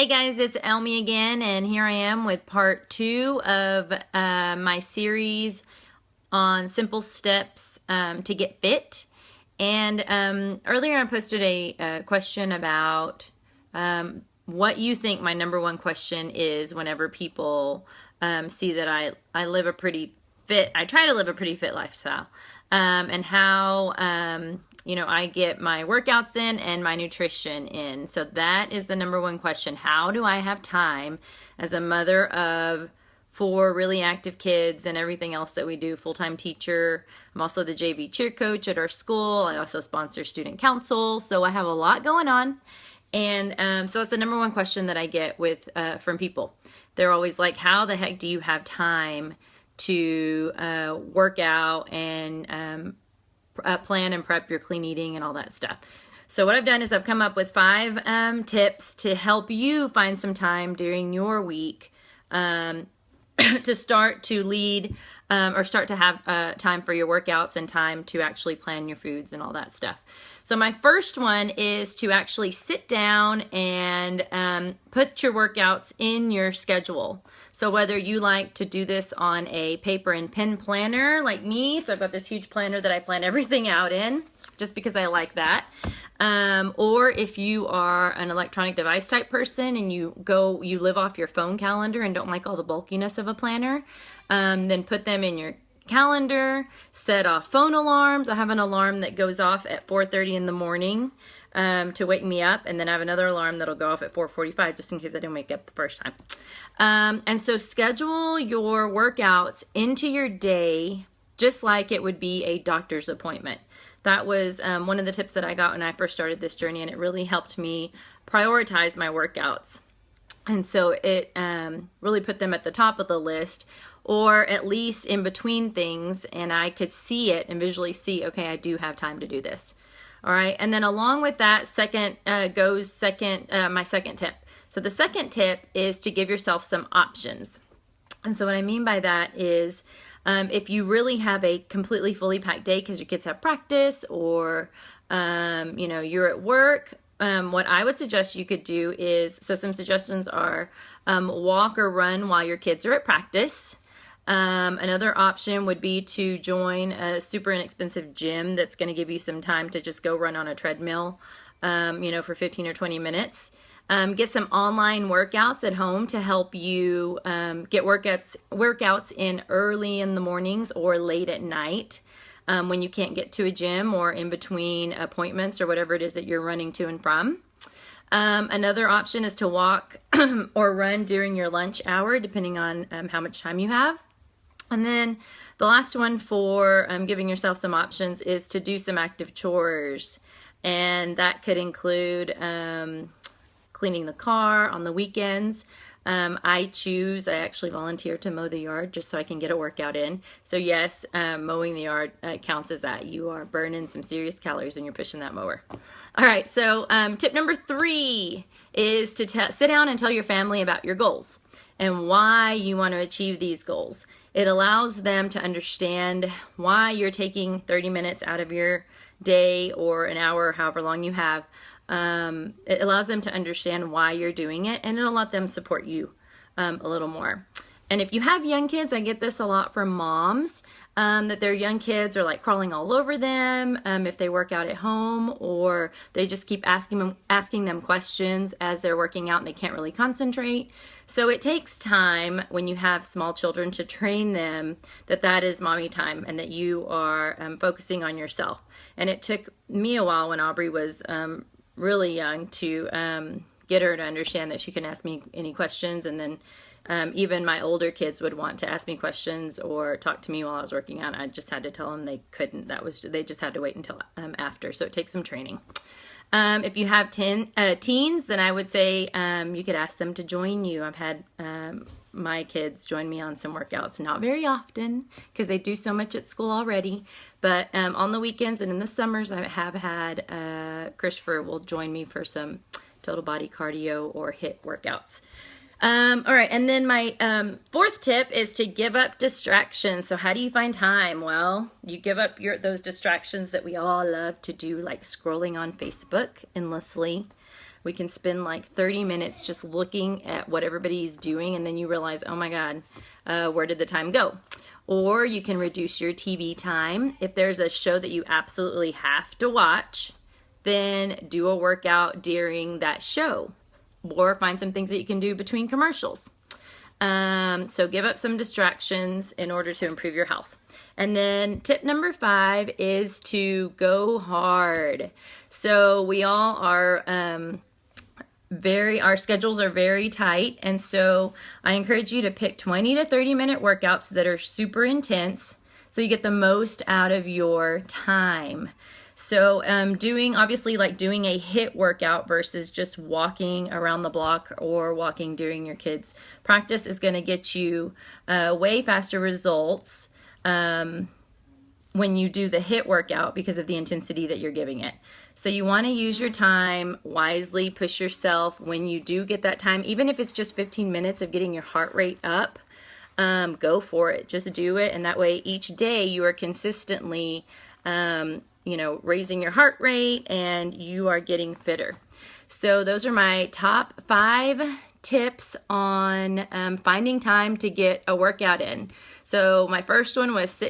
Hey guys, it's Elmi again, and here I am with part 2 of my series on simple steps to get fit. And earlier I posted a question about what you think my number one question is whenever people see that I live a pretty fit, I try to live a pretty fit lifestyle, and how I get my workouts in and my nutrition in. So that is the number one question. How do I have time as a mother of 4 really active kids and everything else that we do, full-time teacher. I'm also the JV cheer coach at our school. I also sponsor student council. So I have a lot going on. And so that's the number one question that I get from people. They're always like, how the heck do you have time to work out and plan and prep your clean eating and all that stuff? So what I've done is I've come up with 5 tips to help you find some time during your week to start to lead or start to have time for your workouts and time to actually plan your foods and all that stuff. So my first one is to actually sit down and put your workouts in your schedule. So whether you like to do this on a paper and pen planner like me, so I've got this huge planner that I plan everything out in just because I like that. Or if you are an electronic device type person and you live off your phone calendar and don't like all the bulkiness of a planner, then put them in your calendar, set off phone alarms. I have an alarm that goes off at 4:30 in the morning to wake me up, and then I have another alarm that'll go off at 4:45 just in case I didn't wake up the first time. And so schedule your workouts into your day just like it would be a doctor's appointment. That was one of the tips that I got when I first started this journey, and it really helped me prioritize my workouts. And so it really put them at the top of the list, or at least in between things, and I could see it and visually see, okay, I do have time to do this. All right, and then along with that my second tip. So the second tip is to give yourself some options. And so what I mean by that is if you really have a completely fully packed day because your kids have practice or you're at work, what I would suggest you could do is, so some suggestions are walk or run while your kids are at practice. Another option would be to join a super inexpensive gym that's going to give you some time to just go run on a treadmill, for 15 or 20 minutes. Get some online workouts at home to help you get workouts in early in the mornings or late at night when you can't get to a gym or in between appointments or whatever it is that you're running to and from. Another option is to walk or run during your lunch hour, depending on how much time you have. And then the last one for giving yourself some options is to do some active chores. And that could include cleaning the car on the weekends. I actually volunteer to mow the yard just so I can get a workout in. So yes, mowing the yard counts as that. You are burning some serious calories when you're pushing that mower. All right, so tip number 3 is to sit down and tell your family about your goals and why you want to achieve these goals. It allows them to understand why you're taking 30 minutes out of your day or an hour, however long you have. It allows them to understand why you're doing it, and it'll let them support you a little more. And if you have young kids, I get this a lot from moms, that their young kids are like crawling all over them if they work out at home, or they just keep asking them questions as they're working out and they can't really concentrate. So it takes time when you have small children to train them that is mommy time and that you are focusing on yourself. And it took me a while when Aubrey was really young to get her to understand that she can ask me any questions, and then even my older kids would want to ask me questions or talk to me while I was working out. I just had to tell them they couldn't. They just had to wait until after. So it takes some training. If you have teens, then I would say you could ask them to join you. I've had my kids join me on some workouts, not very often because they do so much at school already, but on the weekends and in the summers I have had Christopher will join me for some total body cardio or HIIT workouts. All right, and then my 4th tip is to give up distractions. So how do you find time? Well, you give up those distractions that we all love to do, like scrolling on Facebook endlessly, We can spend like 30 minutes just looking at what everybody's doing, and then you realize, oh my God, where did the time go? Or you can reduce your TV time. If there's a show that you absolutely have to watch, then do a workout during that show, or find some things that you can do between commercials. So give up some distractions in order to improve your health. And then tip number 5 is to go hard. So we all are our schedules are very tight, and so I encourage you to pick 20 to 30 minute workouts that are super intense so you get the most out of your time. So doing a HIIT workout versus just walking around the block or walking during your kids' practice is going to get you way faster results when you do the HIIT workout because of the intensity that you're giving it. So you want to use your time wisely, push yourself when you do get that time, even if it's just 15 minutes of getting your heart rate up. Go for it. Just do it, and that way each day you are consistently raising your heart rate and you are getting fitter. So those are my top 5 tips on finding time to get a workout in. So my first one was sit